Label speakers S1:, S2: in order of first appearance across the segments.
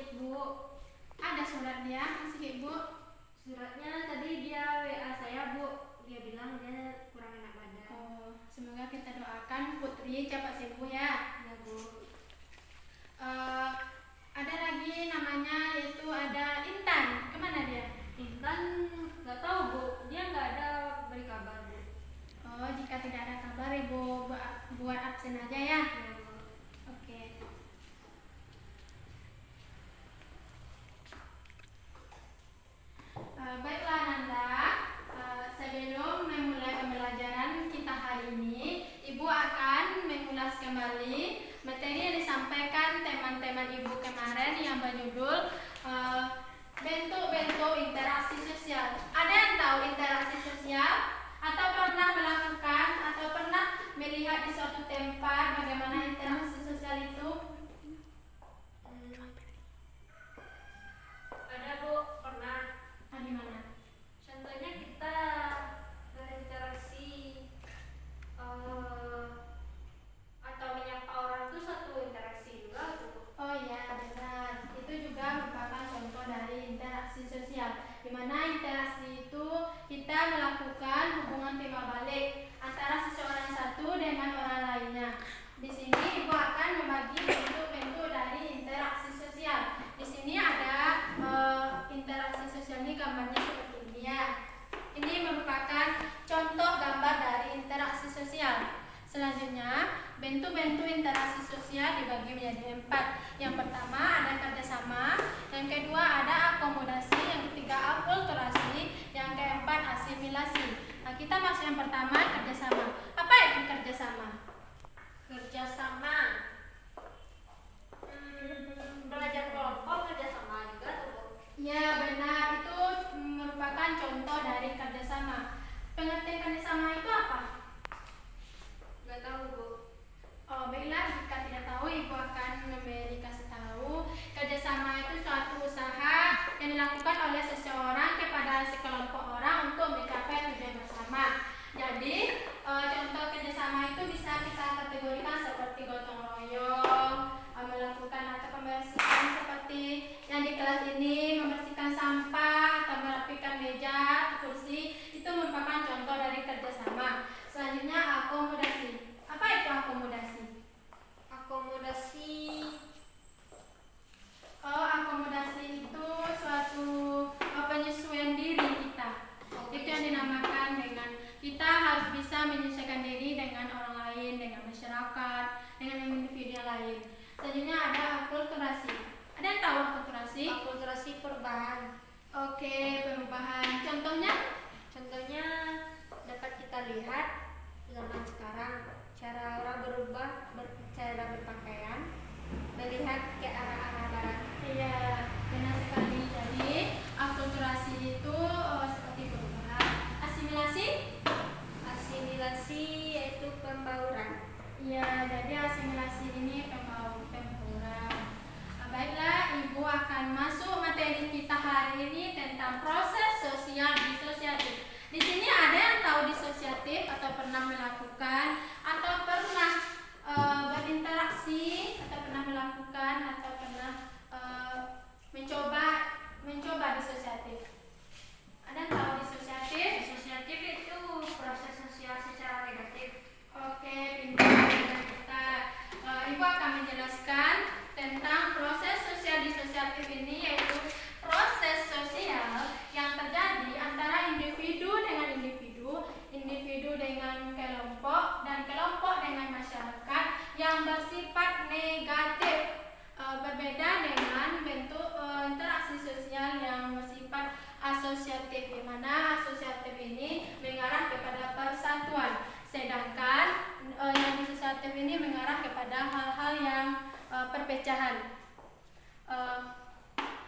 S1: sakit, Bu.
S2: Ada suratnya, masih Ibu?
S1: Suratnya tadi dia WA saya, Bu. Dia bilang dia kurang enak badan.
S2: Oh, semoga kita doakan Putri cepat sembuh ya.
S1: Ya, Bu.
S2: Ada lagi namanya, yaitu ada Intan. Kemana dia?
S1: Intan nggak tahu, Bu. Dia nggak ada beri kabar, Bu.
S2: Oh, jika tidak ada kabar Ibu buat absen aja ya.
S1: Ya, Bu.
S2: Oke. Baiklah Nanda, sebelum memulai pembelajaran kita hari ini, Ibu akan mengulas kembali materi yang disampaikan teman-teman Ibu kemarin yang berjudul bentuk-bentuk interaksi sosial. Ada yang tahu interaksi sosial? Atau pernah melakukan atau pernah melihat di suatu tempat bagaimana interaksi sosial itu?
S1: Ada, Bu. Pernah.
S2: Di mana?
S1: Contohnya kita berinteraksi atau menyapa orang itu satu interaksi juga, Bu.
S2: Oh iya, benar. Itu juga merupakan contoh dari interaksi sosial, di mana interaksi itu kita melakukan hubungan timbal balik antara seseorang satu dengan orang lainnya. Di sini Ibu akan membagi bentuk-bentuk dari interaksi sosial. Di sini ada interaksi sosial ini gambarnya seperti ini ya. Ini merupakan contoh gambar dari interaksi sosial. Selanjutnya, bentuk-bentuk interaksi sosial dibagi menjadi 4. Yang pertama ada kerjasama, yang kedua ada akomodasi, yang ketiga akulturasi, yang keempat asimilasi. Nah, kita masuk yang pertama, kerjasama. Apa itu kerjasama?
S1: Kerjasama. Belajar kelompok kerjasama juga, tuh, Bu.
S2: Ya benar, itu merupakan contoh dari kerjasama. Pengertian kerjasama itu apa?
S1: Nggak tahu, Bu.
S2: Oh, baiklah, jika tidak tahu, Ibu akan memberi kasih tahu. Kerjasama itu suatu usaha yang dilakukan oleh seseorang kepada sekelompok orang untuk mencapai tujuan bersama. Jadi, contoh kerjasama itu bisa kita kategorikan seperti gotong royong, melakukan atau pembersihan seperti yang di kelas ini, membersihkan sampah atau merapikan meja, kursi, itu merupakan contoh dari kerjasama. Selanjutnya akomodasi. Apa itu akomodasi?
S1: Akomodasi.
S2: Oh, akomodasi itu suatu penyesuaian diri kita. Itu yang dinamakan dengan kita harus bisa menyesuaikan diri dengan orang lain, dengan masyarakat, dengan individu yang lain. Selanjutnya ada akulturasi. Ada yang tahu akulturasi?
S1: Akulturasi perubahan.
S2: Oke, perubahan. Contohnya?
S1: Contohnya dapat kita lihat zaman sekarang cara orang berubah cara berpakaian, melihat ke arah-arah barat.
S2: Iya, benar sekali. Jadi akulturasi itu seperti perubahan. Asimilasi?
S1: Asimilasi yaitu pembauran.
S2: Iya, jadi asimilasi ini pembauran. Baiklah, Ibu akan masuk materi kita hari ini tentang proses sosial disosiatif. Di sini ada yang tahu disosiatif atau pernah melakukan atau pernah berinteraksi atau pernah melakukan atau pernah mencoba disosiatif. Ada yang tahu disosiatif?
S1: Disosiatif itu proses sosial secara negatif.
S2: Oke, pintar kita. Ibu akan menjelaskan tentang proses sosial disosiatif ini, yaitu proses sosial yang terjadi antara individu dengan individu, individu dengan kelompok, dan kelompok dengan masyarakat yang bersifat negatif. Berbeda dengan bentuk interaksi sosial yang bersifat asosiatif, di mana asosiatif ini mengarah kepada persatuan, sedangkan yang disosiatif ini mengarah kepada hal-hal yang perpecahan.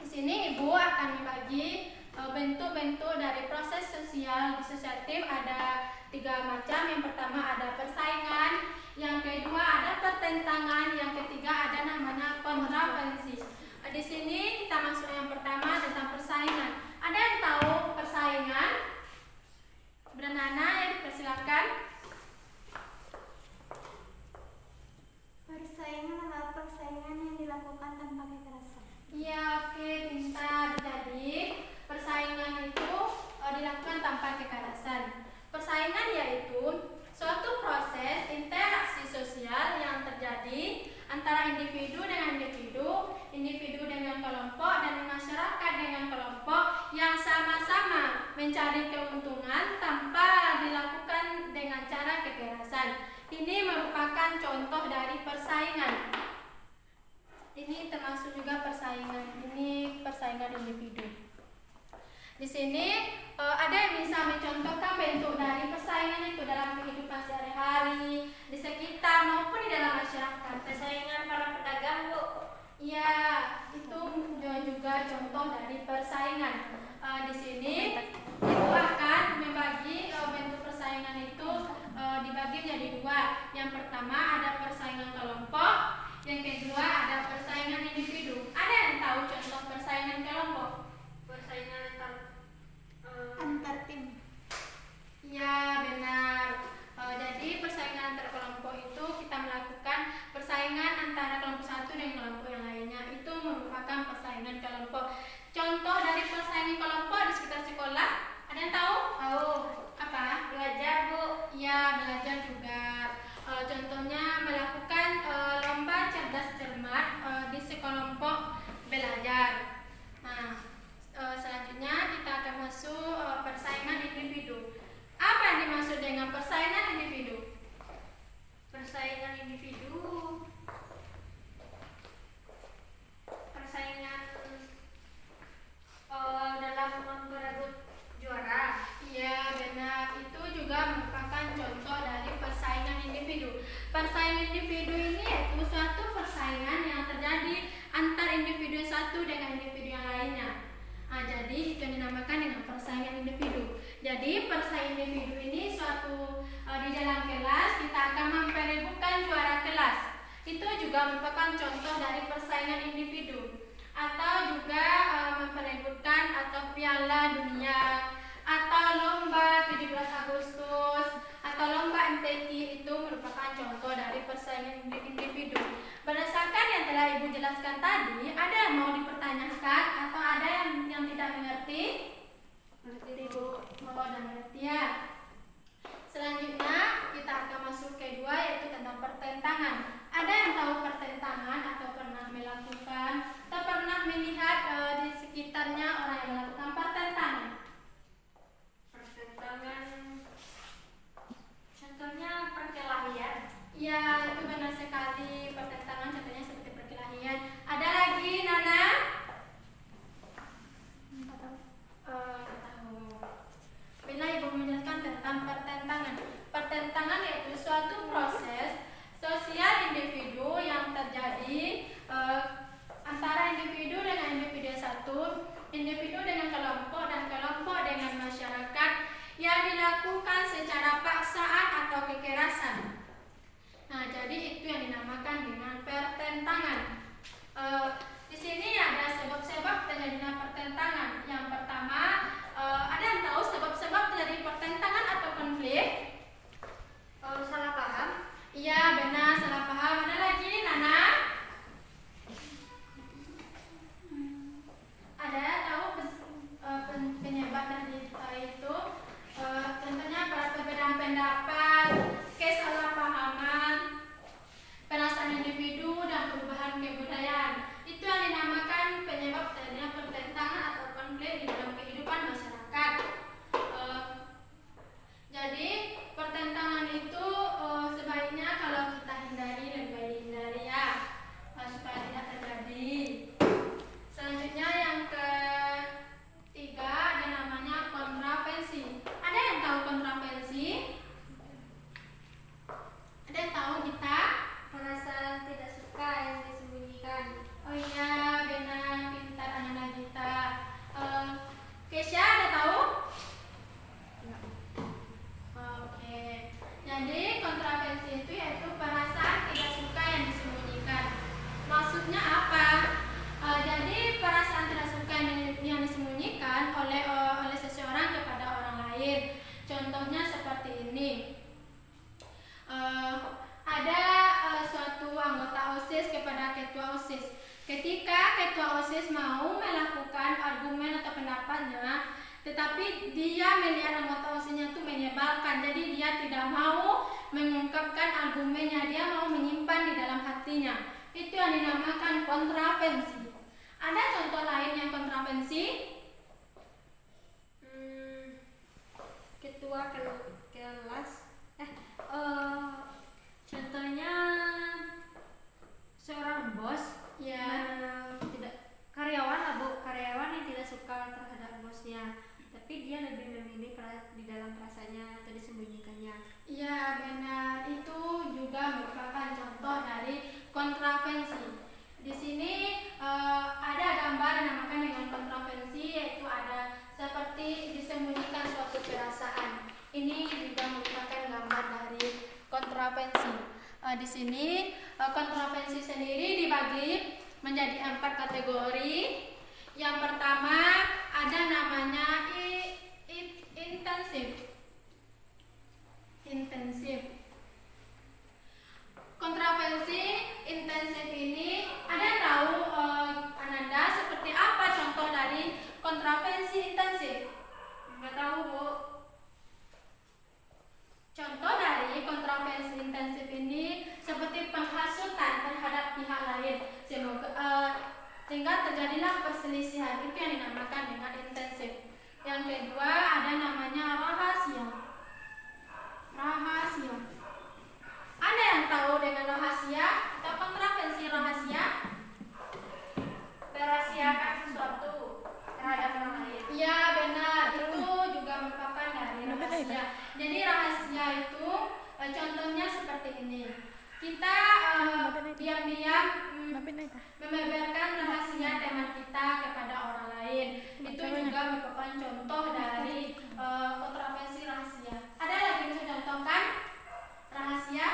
S2: Di sini Ibu akan membagi bentuk-bentuk dari proses sosial disosiatif ada 3 macam. Yang pertama ada persaingan, yang kedua ada pertentangan, yang ketiga ada namanya kontravensi. Di sini kita masuk yang pertama tentang persaingan. Ada yang tahu persaingan? Bernana ya, dipersilakan.
S3: Persaingan adalah persaingan yang dilakukan tanpa kekerasan.
S2: Iya, mencari keuntungan tanpa dilakukan dengan cara kekerasan. Ini merupakan contoh dari persaingan. Ini termasuk juga persaingan. Ini persaingan individu. Di sini ada yang bisa mencontohkan bentuk dari persaingan itu dalam kehidupan sehari-hari, di sekitar maupun di dalam masyarakat.
S1: Persaingan para pedagang, Bu.
S2: Iya, itu juga contoh dari persaingan. Di sini itu akan membagi bentuk persaingan itu dibagi menjadi dua. Yang pertama ada persaingan kelompok, yang kedua ada persaingan individu. Ada yang tahu contoh persaingan kelompok?
S1: Persaingan
S2: Antar tim. Ya, benar. Jadi persaingan antar kelompok itu kita melakukan persaingan antara kelompok satu dan kelompok yang lainnya. Itu merupakan persaingan kelompok. Contoh dari persaingan kelompok di sekitar sekolah, ada yang tahu?
S1: tahu
S2: Apa?
S1: belajar, Bu.
S2: Ya, belajar juga. Contohnya melakukan lomba cerdas cermat di sekelompok belajar. Nah, selanjutnya kita akan masuk persaingan individu. Apa yang dimaksud dengan persaingan individu?
S1: Persaingan individu. Persaingan dalam memperebut juara.
S2: Iya, benar. Itu juga merupakan contoh dari persaingan individu. Persaingan individu ini yaitu suatu persaingan yang terjadi antar individu satu dengan individu yang lainnya. Jadi itu yang dinamakan dengan persaingan individu. Jadi persaingan individu ini suatu di dalam kelas kita akan memperebutkan juara kelas. Itu juga merupakan contoh dari persaingan individu. Atau juga memperebutkan atau piala dunia atau lomba 17 Agustus atau lomba MTQ itu merupakan contoh dari persaingan individu. Berdasarkan yang telah Ibu jelaskan tadi, ada yang mau dipertanyakan atau ada yang tidak mengerti?
S1: Mengerti, Bu.
S2: Oh, dan mengerti ya. Selanjutnya kita akan masuk kedua yaitu tentang pertentangan. Ada yang tahu pertentangan atau pernah melakukan atau pernah melihat di sekitarnya orang yang melakukan pertentangan?
S1: Pertentangan. Contohnya perkelahian.
S2: Ya, itu benar sekali. Pertentangan contohnya seperti perkelahian. Ada lagi, Nana? Tahu. Bila Ibu menjelaskan tentang pertentangan. Pertentangan yaitu suatu proses sosial individu yang terjadi antara individu dengan individu satu, individu dengan kelompok dan kelompok dengan masyarakat yang dilakukan secara paksaan atau kekerasan. Nah, jadi itu yang dinamakan dengan pertentangan. Di sini ada sebab-sebab terjadinya pertentangan. Yang pertama, ada yang tahu sebab-sebab terjadi pertentangan atau konflik?
S1: Salah paham.
S2: Iya, benar, salah paham. Ada lagi, Nana? Ada tahu penyebab dari itu? Contohnya perbedaan pendapat, kesalahpahaman, perasaan individu dan perubahan kebudayaan. Itu yang dinamakan penyebab terjadinya pertentangan atau konflik di dalam kehidupan masyarakat. Jadi pertentangan itu sebaiknya kalau kita hindari lebih baik dihindari ya, supaya tidak terjadi. Selanjutnya yang ketiga ada namanya kontravensi. Ada yang tahu kontravensi? Ada yang tahu kita?
S1: Merasa tidak suka yang disembunyikan.
S2: Oh iya, benar, pintar anak-anak kita. Kesha ada tahu? Oke. Jadi kontravensi itu yaitu perasaan tidak suka yang disembunyikan. Maksudnya apa? Jadi perasaan tidak suka yang disembunyikan oleh seseorang kepada orang lain. Contohnya seperti ini. Ada suatu anggota OSIS kepada ketua OSIS. Ketika ketua OSIS mau melakukan argumen atau pendapatnya, tetapi dia melihat anggota OSISnya itu menyebalkan, jadi dia tidak mau mengungkapkan argumennya, dia mau menyimpan di dalam hatinya. Itu yang dinamakan kontravensi. Ada contoh lain yang kontravensi?
S1: suka terhadap bosnya, tapi dia lebih memilih di dalam perasaannya atau disembunyikannya.
S2: Iya benar, itu juga merupakan contoh dari kontravensi. Di sini ada gambar yang dinamakan dengan kontravensi, yaitu ada seperti disembunyikan suatu perasaan. Ini juga merupakan gambar dari kontravensi. Di sini kontravensi sendiri dibagi menjadi 4 kategori. Yang pertama ada namanya intensif. Kontravensi intensif ini ada yang tahu Ananda seperti apa contoh dari kontravensi intensif?
S1: Nggak tahu, Bu.
S2: Contoh dari kontravensi intensif ini seperti penghasutan terhadap pihak lain sehingga terjadilah perselisihan, itu yang dinamakan dengan intensif. Yang kedua ada namanya rahasia. Ada yang tahu dengan rahasia atau kontravensi rahasia?
S1: Merahasiakan sesuatu terhadap orang lain.
S2: Iya benar, itu juga merupakan dari rahasia. Jadi rahasia itu contohnya seperti ini. Kita diam-diam membeberkan rahasia teman kita kepada orang lain. Itu juga merupakan contoh dari kontravensi rahasia. Ada lagi yang bisa contohkan rahasia?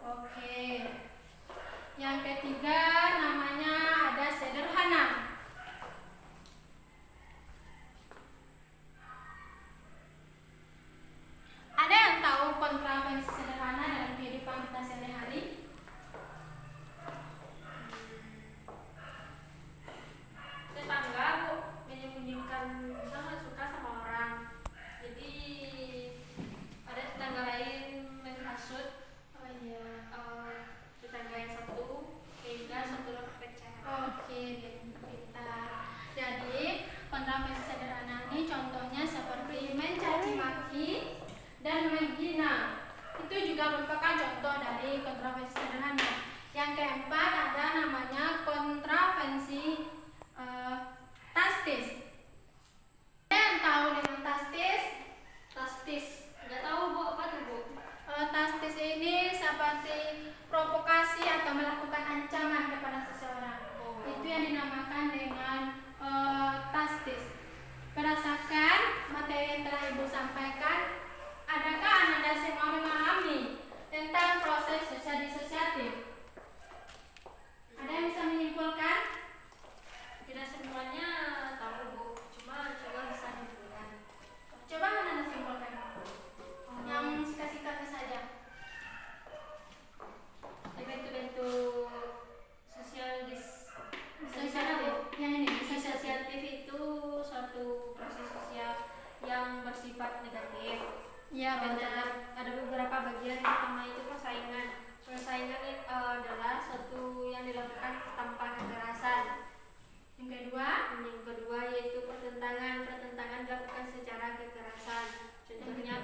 S2: Oke. Yang ketiga namanya ada sederhana. Ada yang tahu kontravensi sederhana dalam kehidupan kita sehari-hari?
S1: Tetangga, Bu, menyembunyikan sangat suka sama orang. Jadi ada tetangga lain menghasut tetangga yang satu sehingga satu pecah.
S2: Oke, pintar. Jadi kontravensi sederhana ini contohnya seperti mencaci maki dan menghina. Itu juga merupakan contoh dari kontravensi sederhana. Yang keempat ada namanya kontravensi tastis. Ada yang tahu dengan tastis?
S1: Tastis. Nggak tahu, Bu, apa tuh, Bu?
S2: Tastis ini seperti provokasi atau melakukan ancaman kepada seseorang. Itu yang dinamakan dengan tastis. Berdasarkan materi yang telah Ibu sampaikan, adakah Ananda semua memahami tentang proses sosial disosiatif? Ada yang bisa menyimpulkan?
S1: Tidak semuanya tahu, Bu. Cuma coba bisa diberikan.
S2: Coba Ananda simpulkan. Yang singkat-singkatnya saja.
S1: Bentuk-bentuk
S2: Sosiatif. Yang ini
S1: disosiatif itu suatu proses sosial yang bersifat negatif.
S2: Iya benar.
S1: Ada beberapa bagian. Pertama itu persaingan. Persaingan adalah suatu yang dilakukan tanpa kekerasan.
S2: Yang kedua
S1: yaitu pertentangan. Pertentangan dilakukan secara kekerasan. Contohnya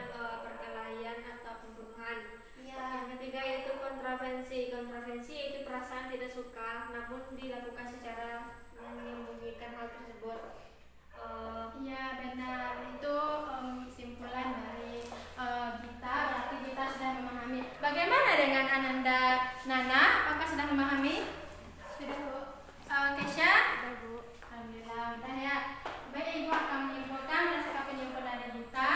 S1: perkelahian atau pembunuhan. Yang ketiga yaitu kontravensi. Kontravensi yaitu perasaan tidak suka namun dilakukan secara menyembunyikan hal tersebut.
S2: Iya benar, itu kesimpulan dari Gita. Berarti Gita sudah memahami. Bagaimana dengan Ananda Nana? Apakah sudah memahami? Sudah, Bu. Kesha?
S1: Sudah, Bu.
S2: Alhamdulillah udah ya. Baik, Ibu akan menyimpulkan berdasarkan penyimpulan dari Gita.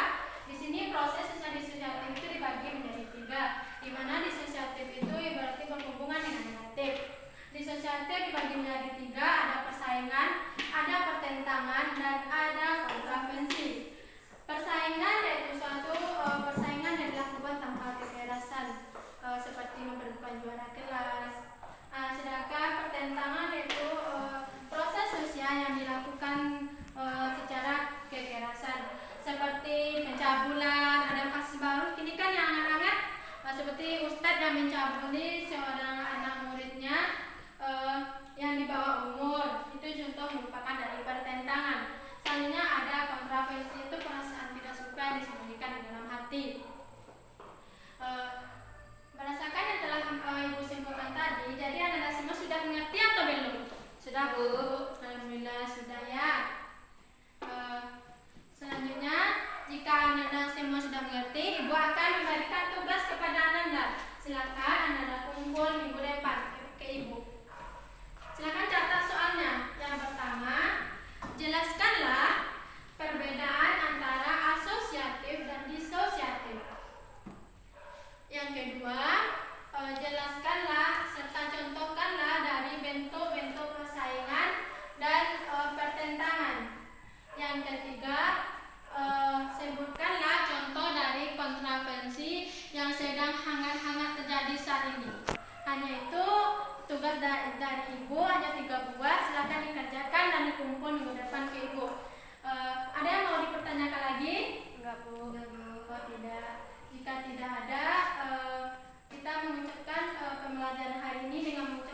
S2: Di sini proses sosial disosiatif itu dibagi menjadi 3, di mana disosiatif itu berarti berhubungan dengan negatif. Disosiatif dibagi menjadi 3, ada persaingan, ada pertentangan, dan ada kontravensi. Persaingan yaitu suatu persaingan yang dilakukan tanpa kekerasan, seperti memperebutkan juara kelas. Sedangkan
S1: Bu.
S2: Alhamdulillah sudah ya. Selanjutnya, jika Anda semua sudah mengerti, Ibu akan memberikan tugas kepada Anda. Silakan Anda kumpul minggu depan ke Ibu. Silakan catat soalnya. Yang pertama, jelaskanlah perbedaan antara asosiatif dan disosiatif. Yang kedua, jelaskanlah serta contohkanlah dari bentuk-bentuk persaingan dan pertentangan. Yang ketiga, sebutkanlah contoh dari kontravensi yang sedang hangat-hangat terjadi saat ini. Hanya itu tugas dari Ibu, hanya 3 buah. Silakan dikerjakan dan dikumpul minggu depan ke Ibu. Ada yang mau dipertanyakan lagi?
S1: Enggak, Bu.
S2: Oh, tidak. Jika tidak ada, kita mengucapkan pembelajaran hari ini dengan mengucapkan